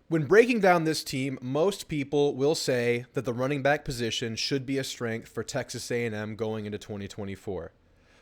When breaking down this team, most people will say that the running back position should be a strength for Texas A&M going into 2024.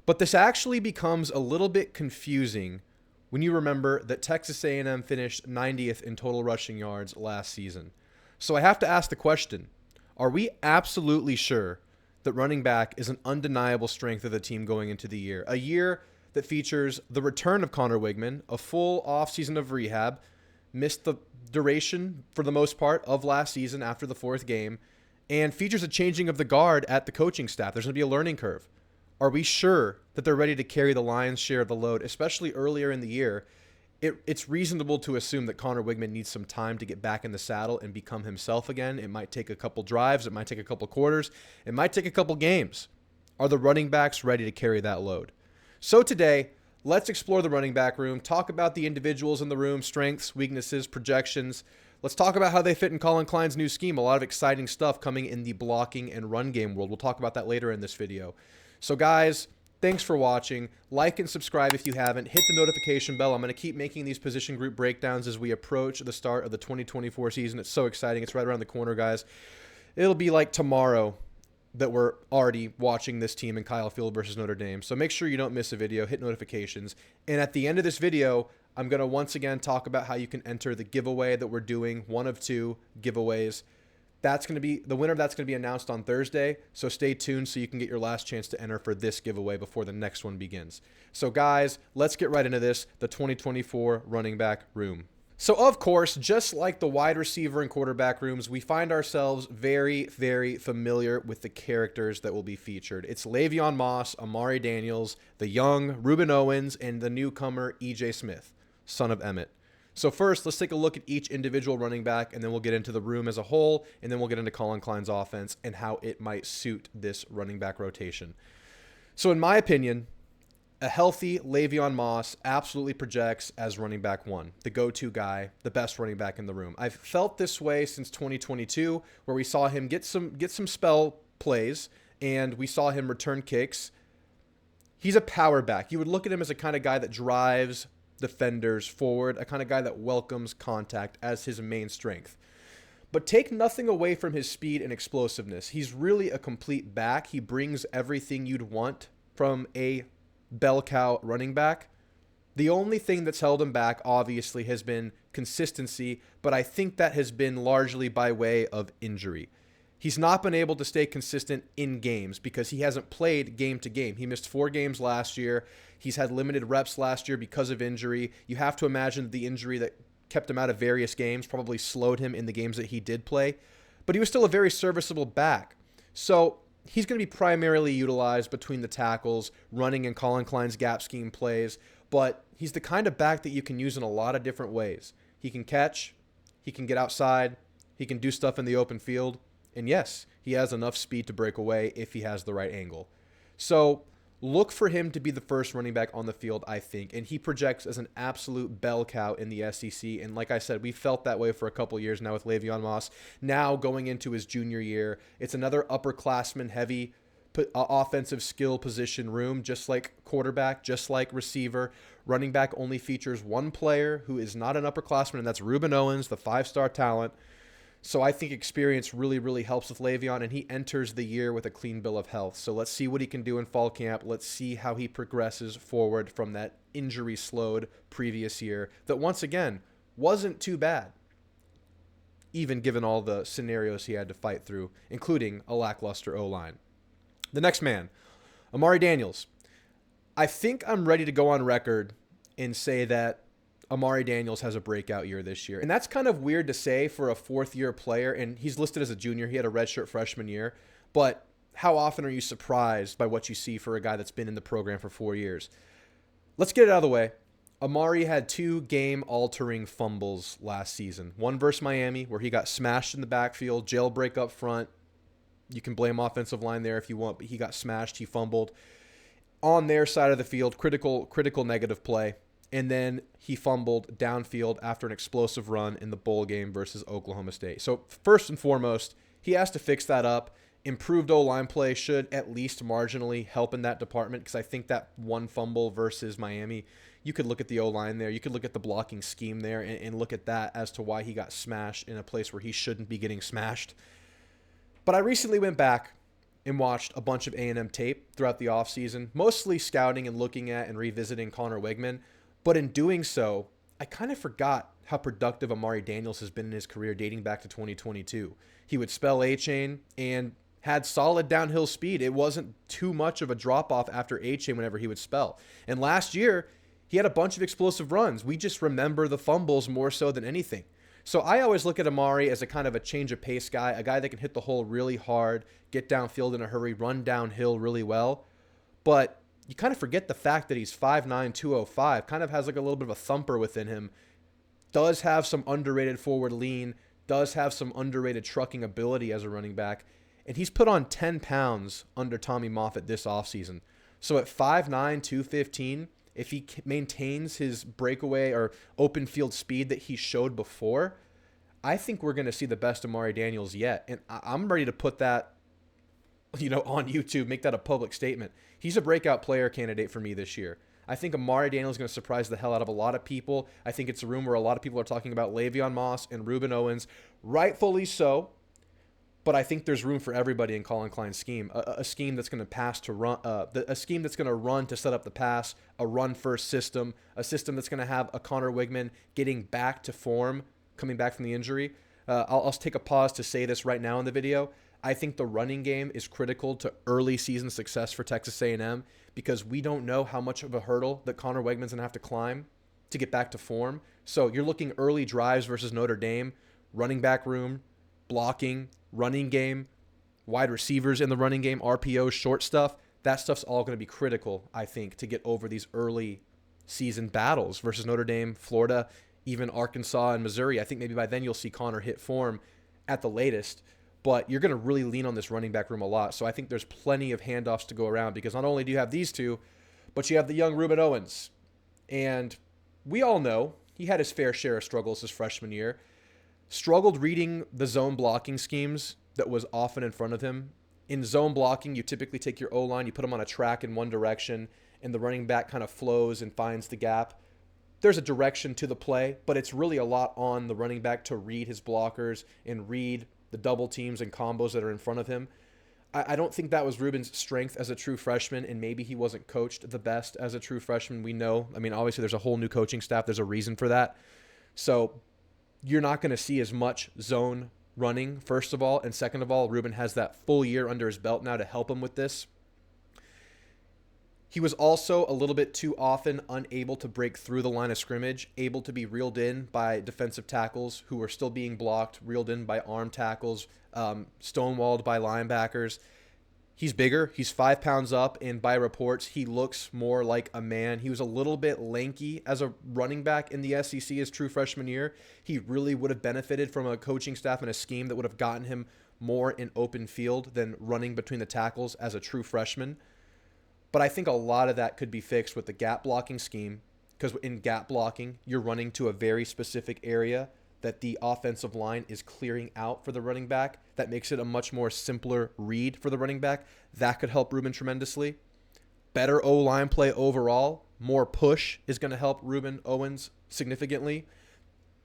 But this actually becomes a little bit confusing when you remember that Texas A&M finished 90th in total rushing yards last season. So I have to ask the question, are we absolutely sure that running back is an undeniable strength of the team going into the year? A year that features the return of Connor Wigman, a full offseason of rehab, missed the duration for the most part of last season after the fourth game, and features a changing of the guard at the coaching staff. There's going to be a learning curve. Are we sure that they're ready to carry the lion's share of the load, especially earlier in the year? It's reasonable to assume that Connor Wigman needs some time to get back in the saddle and become himself again. It might take a couple drives. It might take a couple quarters. It might take a couple games. Are the running backs ready to carry that load? So today, let's explore the running back room, talk about the individuals in the room, strengths, weaknesses, projections. Let's talk about how they fit in Colin Klein's new scheme. A lot of exciting stuff coming in the blocking and run game world. We'll talk about that later in this video. So guys, thanks for watching. Like and subscribe if you haven't. Hit the notification bell. I'm going to keep making these position group breakdowns as we approach the start of the 2024 season. It's so exciting. It's right around the corner, guys. It'll be like tomorrow that we're already watching this team in Kyle Field versus Notre Dame. So make sure you don't miss a video. Hit notifications. And at the end of this video, I'm going to once again talk about how you can enter the giveaway that we're doing, one of two giveaways. That's going to be the winner. That's going to be announced on Thursday. So stay tuned so you can get your last chance to enter for this giveaway before the next one begins. So guys, let's get right into this, the 2024 running back room. So of course, just like the wide receiver and quarterback rooms, we find ourselves very, very familiar with the characters that will be featured. It's Le'Veon Moss, Amari Daniels, the young Reuben Owens, and the newcomer E.J. Smith, son of Emmett. So first, let's take a look at each individual running back, and then we'll get into the room as a whole, and then we'll get into Colin Klein's offense and how it might suit this running back rotation. So in my opinion, a healthy Le'Veon Moss absolutely projects as running back one, the go-to guy, the best running back in the room. I've felt this way since 2022, where we saw him get some spell plays, and we saw him return kicks. He's a power back. You would look at him as a kind of guy that drives defenders forward, a kind of guy that welcomes contact as his main strength. But take nothing away from his speed and explosiveness. He's really a complete back. He brings everything you'd want from a bell cow running back. The only thing that's held him back, obviously, has been consistency, but I think that has been largely by way of injury. He's not been able to stay consistent in games because he hasn't played game to game. He missed 4 games last year. He's had limited reps last year because of injury. You have to imagine the injury that kept him out of various games probably slowed him in the games that he did play, but he was still a very serviceable back. So he's going to be primarily utilized between the tackles, running and Colin Klein's gap scheme plays, but he's the kind of back that you can use in a lot of different ways. He can catch, he can get outside, he can do stuff in the open field, and yes, he has enough speed to break away if he has the right angle. So look for him to be the first running back on the field, I think, and he projects as an absolute bell cow in the SEC. And like I said, we felt that way for a couple years now with Le'Veon Moss. Now going into his junior year, it's another upperclassman heavy offensive skill position room, just like quarterback, just like receiver. Running back only features one player who is not an upperclassman, and that's Reuben Owens, the 5-star talent. So I think experience really, really helps with Le'Veon, and he enters the year with a clean bill of health. So let's see what he can do in fall camp. Let's see how he progresses forward from that injury-slowed previous year that, once again, wasn't too bad, even given all the scenarios he had to fight through, including a lackluster O-line. The next man, Amari Daniels. I think I'm ready to go on record and say that Amari Daniels has a breakout year this year. And that's kind of weird to say for a fourth-year player, and he's listed as a junior. He had a redshirt freshman year. But how often are you surprised by what you see for a guy that's been in the program for 4 years? Let's get it out of the way. Amari had 2 game-altering fumbles last season. One versus Miami, where he got smashed in the backfield, jailbreak up front. You can blame offensive line there if you want, but he got smashed. He fumbled. On their side of the field, critical negative play. And then he fumbled downfield after an explosive run in the bowl game versus Oklahoma State. So first and foremost, he has to fix that up. Improved O-line play should at least marginally help in that department, because I think that one fumble versus Miami, you could look at the O-line there. You could look at the blocking scheme there and look at that as to why he got smashed in a place where he shouldn't be getting smashed. But I recently went back and watched a bunch of A&M tape throughout the offseason, mostly scouting and looking at and revisiting Connor Wigman. But in doing so, I kind of forgot how productive Amari Daniels has been in his career dating back to 2022. He would spell A-Chain and had solid downhill speed. It wasn't too much of a drop-off after A-Chain whenever he would spell. And last year, he had a bunch of explosive runs. We just remember the fumbles more so than anything. So I always look at Amari as a kind of a change of pace guy, a guy that can hit the hole really hard, get downfield in a hurry, run downhill really well. But you kind of forget the fact that he's 5'9", 205, kind of has like a little bit of a thumper within him, does have some underrated forward lean, does have some underrated trucking ability as a running back, and he's put on 10 pounds under Tommy Moffitt this offseason. So at 5'9", 215, if he maintains his breakaway or open field speed that he showed before, I think we're going to see the best Amari Daniels yet. And I'm ready to put that, on YouTube, make that a public statement. He's a breakout player candidate for me this year. I think Amari Daniels is going to surprise the hell out of a lot of people. I think it's a room where a lot of people are talking about Le'Veon Moss and Ruben Owens, rightfully so. But I think there's room for everybody in Colin Klein's scheme. A scheme that's going to pass to run, a scheme that's going to run to set up the pass, a run-first system, a system that's going to have a Connor Wigman getting back to form, coming back from the injury. I'll take a pause to say this right now in the video. I think the running game is critical to early season success for Texas A&M, because we don't know how much of a hurdle that Connor Wigman's going to have to climb to get back to form. So you're looking early drives versus Notre Dame, running back room, blocking, running game, wide receivers in the running game, RPOs, short stuff. That stuff's all going to be critical, I think, to get over these early season battles versus Notre Dame, Florida, even Arkansas and Missouri. I think maybe by then you'll see Connor hit form at the latest. But you're going to really lean on this running back room a lot. So I think there's plenty of handoffs to go around, because not only do you have these two, but you have the young Ruben Owens. And we all know he had his fair share of struggles his freshman year. Struggled reading the zone blocking schemes that was often in front of him. In zone blocking, you typically take your O-line, you put them on a track in one direction, and the running back kind of flows and finds the gap. There's a direction to the play, but it's really a lot on the running back to read his blockers and read the double teams and combos that are in front of him. I don't think that was Ruben's strength as a true freshman, and maybe he wasn't coached the best as a true freshman. We know. I mean, obviously there's a whole new coaching staff. There's a reason for that. So you're not going to see as much zone running, first of all. And second of all, Ruben has that full year under his belt now to help him with this. He was also a little bit too often unable to break through the line of scrimmage, able to be reeled in by defensive tackles who were still being blocked, reeled in by arm tackles, stonewalled by linebackers. He's bigger. He's 5 pounds up, and by reports, he looks more like a man. He was a little bit lanky as a running back in the SEC his true freshman year. He really would have benefited from a coaching staff and a scheme that would have gotten him more in open field than running between the tackles as a true freshman. But I think a lot of that could be fixed with the gap blocking scheme, because in gap blocking, you're running to a very specific area that the offensive line is clearing out for the running back. That makes it a much more simpler read for the running back. That could help Ruben tremendously. Better O-line play overall. More push is going to help Ruben Owens significantly.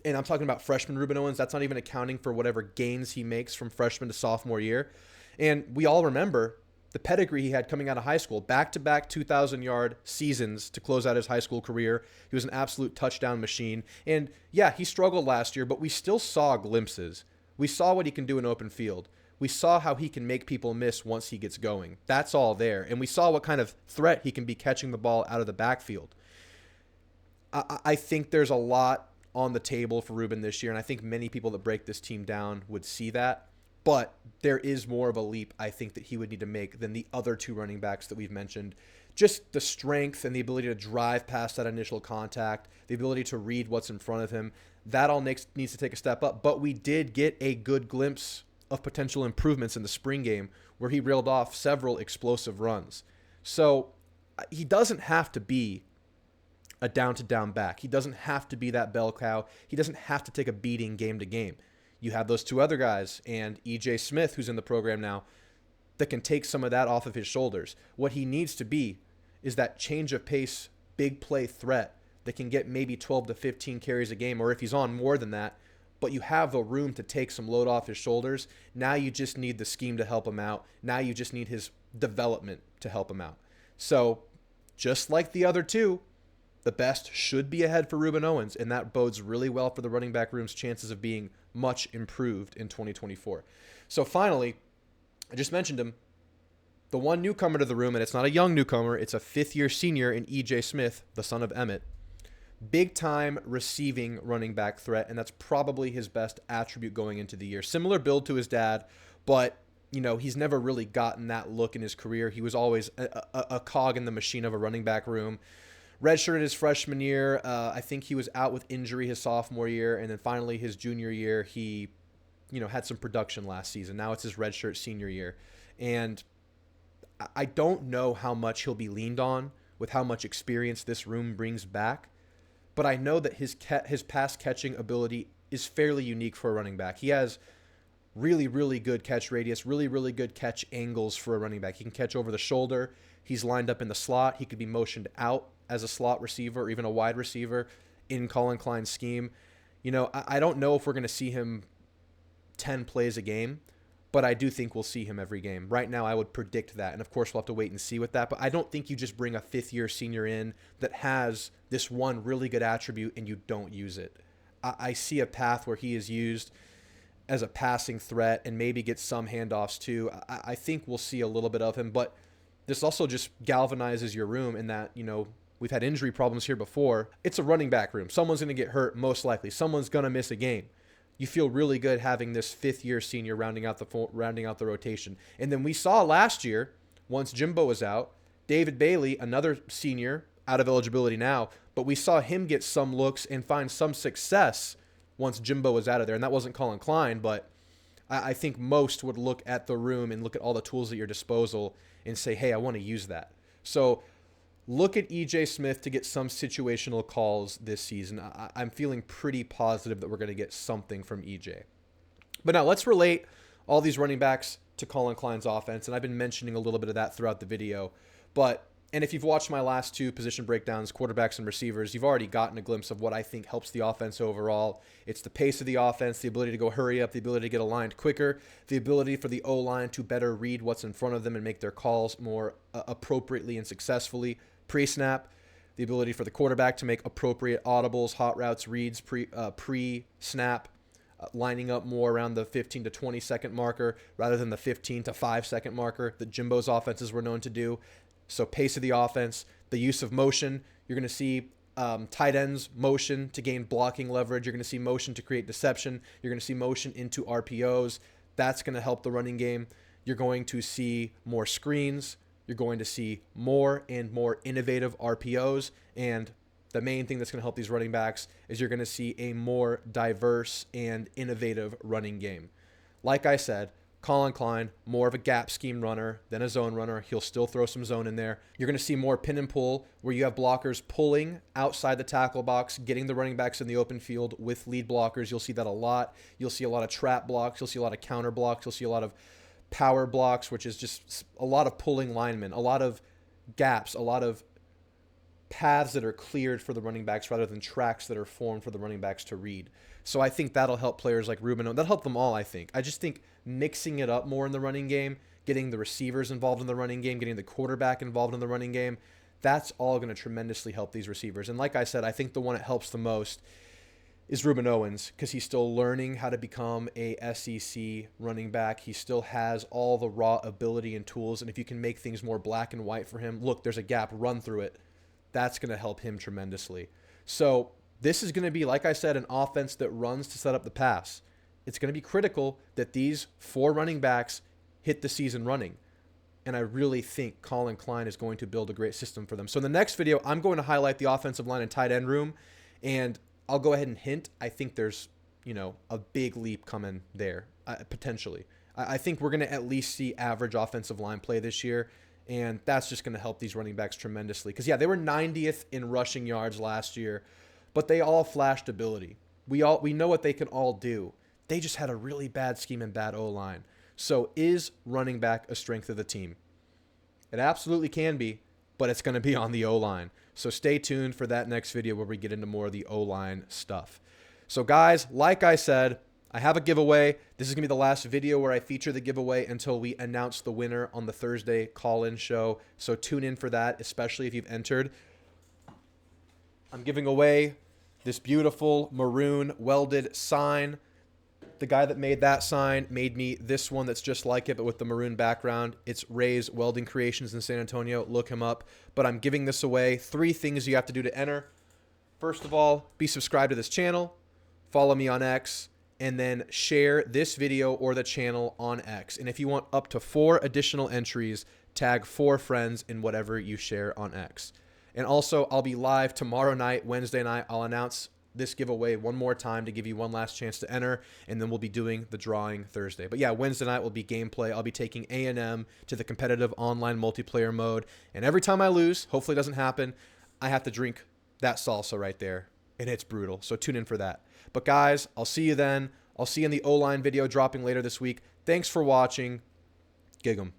And I'm talking about freshman Ruben Owens. That's not even accounting for whatever gains he makes from freshman to sophomore year. And we all remember the pedigree he had coming out of high school. Back-to-back 2,000-yard seasons to close out his high school career. He was an absolute touchdown machine. And yeah, he struggled last year, but we still saw glimpses. We saw what he can do in open field. We saw how he can make people miss once he gets going. That's all there. And we saw what kind of threat he can be catching the ball out of the backfield. I think there's a lot on the table for Ruben this year, and I think many people that break this team down would see that. But there is more of a leap, I think, that he would need to make than the other two running backs that we've mentioned. Just the strength and the ability to drive past that initial contact, the ability to read what's in front of him, that all needs to take a step up. But we did get a good glimpse of potential improvements in the spring game where he reeled off several explosive runs. So he doesn't have to be a down-to-down back. He doesn't have to be that bell cow. He doesn't have to take a beating game to game. You have those two other guys, and E.J. Smith, who's in the program now. that can take some of that off of his shoulders. What he needs to be is that change of pace, big play threat that can get maybe 12 to 15 carries a game, or if he's on more than that, but you have the room to take some load off his shoulders. Now you just need the scheme to help him out. Now you just need his development to help him out. So just like the other two, the best should be ahead for Rueben Owens, and that bodes really well for the running back room's chances of being much improved in 2024. So finally, I just mentioned him, the one newcomer to the room, and it's not a young newcomer, it's a fifth-year senior in E.J. Smith, the son of Emmett. Big-time receiving running back threat, and that's probably his best attribute going into the year. Similar build to his dad, but he's never really gotten that look in his career. He was always a cog in the machine of a running back room. Redshirted his freshman year. I think he was out with injury his sophomore year, and then finally his junior year, he had some production last season. Now it's his redshirt senior year, and I don't know how much he'll be leaned on with how much experience this room brings back, but I know that his pass catching ability is fairly unique for a running back. He has really, really good catch radius, really, really good catch angles for a running back. He can catch over the shoulder. He's lined up in the slot. He could be motioned out as a slot receiver or even a wide receiver in Colin Klein's scheme. I don't know if we're going to see him 10 plays a game, but I do think we'll see him every game. Right now, I would predict that. And, of course, we'll have to wait and see with that. But I don't think you just bring a fifth-year senior in that has this one really good attribute and you don't use it. I see a path where he is used as a passing threat and maybe gets some handoffs too. I think we'll see a little bit of him. But this also just galvanizes your room in that, we've had injury problems here before. It's a running back room. Someone's going to get hurt, most likely. Someone's going to miss a game. You feel really good having this fifth-year senior rounding out the rotation. And then we saw last year, once Jimbo was out, David Bailey, another senior, out of eligibility now, but we saw him get some looks and find some success once Jimbo was out of there. And that wasn't Colin Klein, but I think most would look at the room and look at all the tools at your disposal and say, hey, I want to use that. So look at E.J. Smith to get some situational calls this season. I'm feeling pretty positive that we're going to get something from E.J. But now let's relate all these running backs to Colin Klein's offense, and I've been mentioning a little bit of that throughout the video. And if you've watched my last two position breakdowns, quarterbacks and receivers, you've already gotten a glimpse of what I think helps the offense overall. It's the pace of the offense, the ability to go hurry up, the ability to get aligned quicker, the ability for the O-line to better read what's in front of them and make their calls more appropriately and successfully pre-snap, the ability for the quarterback to make appropriate audibles, hot routes, reads pre-snap, lining up more around the 15 to 20 second marker rather than the 15 to 5 second marker that Jimbo's offenses were known to do. So pace of the offense, the use of motion. You're going to see tight ends motion to gain blocking leverage. You're going to see motion to create deception. You're going to see motion into RPOs. That's going to help the running game. You're going to see more screens. You're going to see more and more innovative RPOs. And the main thing that's going to help these running backs is you're going to see a more diverse and innovative running game. Like I said, Colin Klein, more of a gap scheme runner than a zone runner. He'll still throw some zone in there. You're going to see more pin and pull where you have blockers pulling outside the tackle box, getting the running backs in the open field with lead blockers. You'll see that a lot. You'll see a lot of trap blocks. You'll see a lot of counter blocks. You'll see a lot of power blocks, which is just a lot of pulling linemen, a lot of gaps, a lot of paths that are cleared for the running backs rather than tracks that are formed for the running backs to read. So I think that'll help players like Rueben. That'll help them all, I think. I just think mixing it up more in the running game, getting the receivers involved in the running game, getting the quarterback involved in the running game, that's all going to tremendously help these receivers. And like I said, I think the one that helps the most is Rueben Owens because he's still learning how to become a SEC running back. He still has all the raw ability and tools. And if you can make things more black and white for him, look, there's a gap, run through it. That's going to help him tremendously. So this is going to be, like I said, an offense that runs to set up the pass. It's going to be critical that these four running backs hit the season running. And I really think Colin Klein is going to build a great system for them. So in the next video, I'm going to highlight the offensive line and tight end room. And I'll go ahead and hint, I think there's, a big leap coming there, potentially. I think we're going to at least see average offensive line play this year. And that's just going to help these running backs tremendously. Because, they were 90th in rushing yards last year, but they all flashed ability. We know what they can all do. They just had a really bad scheme and bad O-line. So is running back a strength of the team? It absolutely can be, but it's going to be on the O-line. So stay tuned for that next video where we get into more of the O-line stuff. So guys, like I said, I have a giveaway. This is going to be the last video where I feature the giveaway until we announce the winner on the Thursday Colin show. So tune in for that, especially if you've entered. I'm giving away this beautiful maroon welded sign. The guy that made that sign made me this one that's just like it, but with the maroon background. It's Ray's Welding Creations in San Antonio. Look him up. But I'm giving this away. 3 things you have to do to enter. First of all, be subscribed to this channel, follow me on X, and then share this video or the channel on X. And if you want up to 4 additional entries, tag 4 friends in whatever you share on X. And also, I'll be live tomorrow night, Wednesday night. I'll announce this giveaway one more time to give you one last chance to enter, and then we'll be doing the drawing Thursday. But yeah, Wednesday night will be gameplay. I'll be taking A&M to the competitive online multiplayer mode, and every time I lose, hopefully it doesn't happen, I have to drink that salsa right there, and it's brutal. So tune in for that. But guys, I'll see you then. I'll see you in the O-line video dropping later this week. Thanks for watching. Gig 'em.